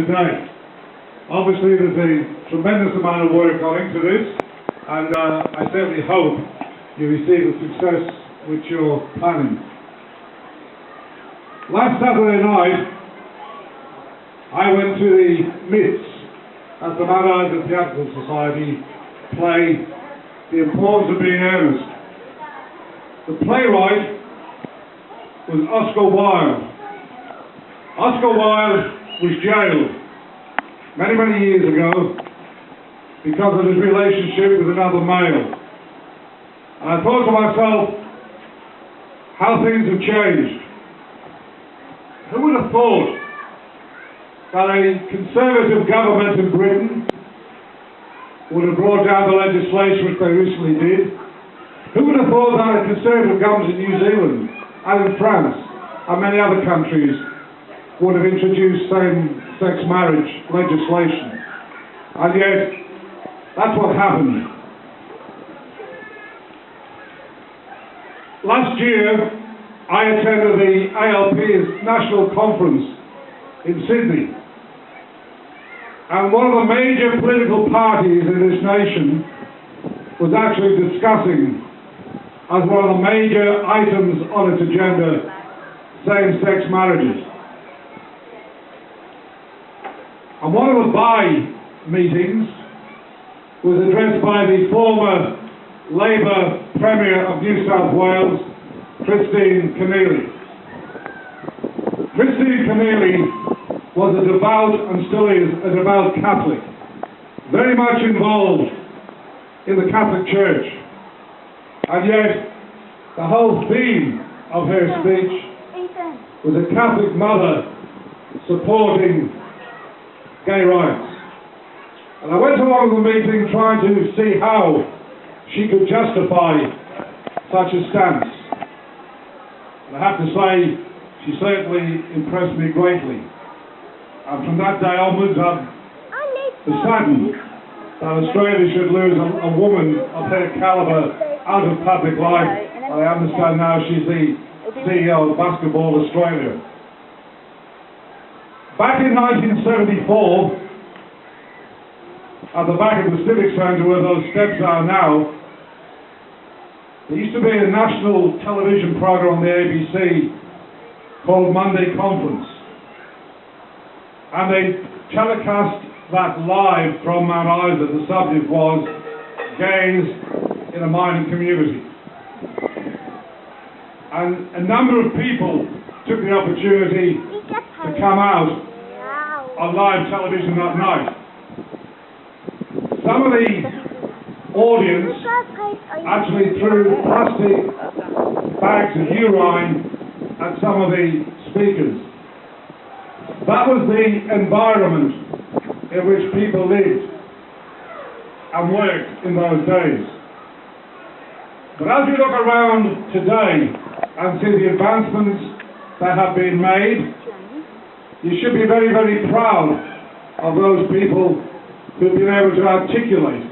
today. Obviously there's a tremendous amount of work going into this, and I certainly hope you receive the success which you're planning. Last Saturday night I went to the Myths at the Mount Isa Theatrical Society play The Importance of Being Earnest. The playwright was Oscar Wilde. Oscar Wilde was jailed many, many years ago because of his relationship with another male. And I thought to myself, how things have changed. Who would have thought that a conservative government in Britain would have brought down the legislation which they recently did? Who would have thought that a conservative government in New Zealand and in France and many other countries would have introduced same-sex marriage legislation? And yet, that's what happened. Last year, I attended the ALP's national conference in Sydney. And one of the major political parties in this nation was actually discussing, as one of the major items on its agenda, same-sex marriages. And one of the meetings was addressed by the former Labour Premier of New South Wales, Christine Keneally. Christine Keneally was a devout, and still is, a devout Catholic, very much involved in the Catholic Church. And yet, the whole theme of her speech was a Catholic mother supporting gay rights. And I went along the meeting trying to see how she could justify such a stance. And I have to say, she certainly impressed me greatly. And from that day onwards, I'm saddened that Australia should lose a woman of her calibre out of public life. I understand now she's the CEO of Basketball Australia. Back in 1974, at the back of the Civic Centre where those steps are now, there used to be a national television programme on the ABC called Monday Conference. And they telecast that live from Mount Isa. The subject was gays in a mining community. And a number of people took the opportunity to come out on live television that night. Some of the audience actually threw plastic bags of urine at some of the speakers. That was the environment in which people lived and worked in those days. But as we look around today and see the advancements that have been made, you should be very, very proud of those people who've been able to articulate.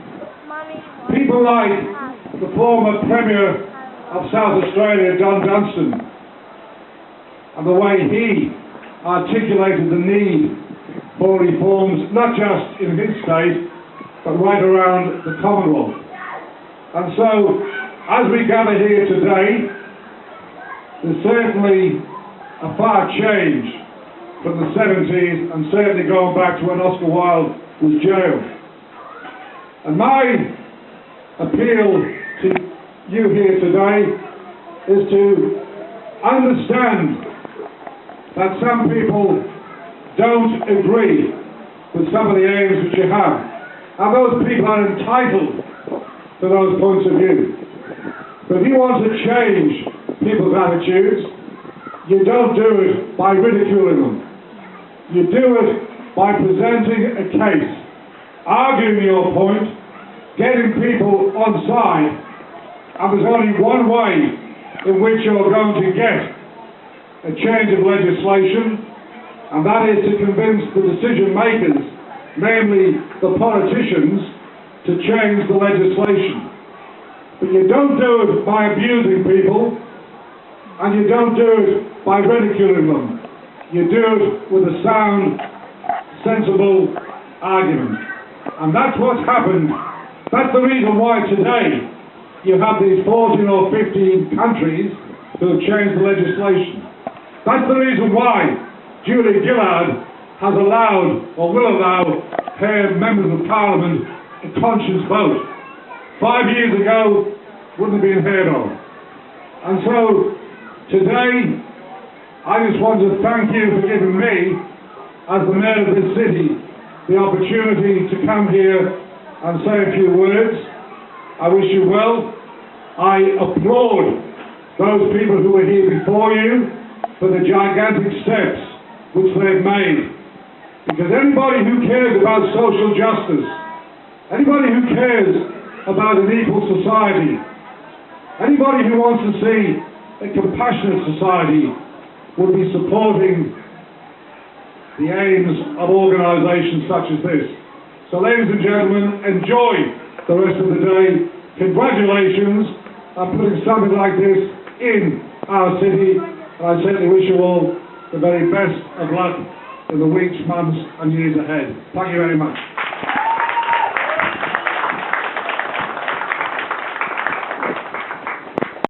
People like the former Premier of South Australia, John Dunstan, and the way he articulated the need for reforms, not just in his state, but right around the Commonwealth. And so, as we gather here today, there's certainly a far change from the 70s, and certainly going back to when Oscar Wilde was jailed. And my appeal to you here today is to understand that some people don't agree with some of the aims which you have. And those people are entitled to those points of view. But if you want to change people's attitudes, you don't do it by ridiculing them. You do it by presenting a case, arguing your point, getting people on side, and there's only one way in which you're going to get a change of legislation, and that is to convince the decision makers, namely the politicians, to change the legislation. But you don't do it by abusing people, and you don't do it by ridiculing them. You do it with a sound, sensible argument. And that's what's happened. That's the reason why today you have these 14 or 15 countries who have changed the legislation. That's the reason why Julie Gillard has allowed, or will allow, her members of Parliament a conscience vote. 5 years ago, wouldn't have been heard of. And so, today, I just want to thank you for giving me, as the Mayor of this city, the opportunity to come here and say a few words. I wish you well. I applaud those people who were here before you for the gigantic steps which they've made. Because anybody who cares about social justice, anybody who cares about an equal society, anybody who wants to see a compassionate society would be supporting the aims of organisations such as this. So ladies and gentlemen, enjoy the rest of the day. Congratulations on putting something like this in our city, and I certainly wish you all the very best of luck in the weeks, months and years ahead. Thank you very much.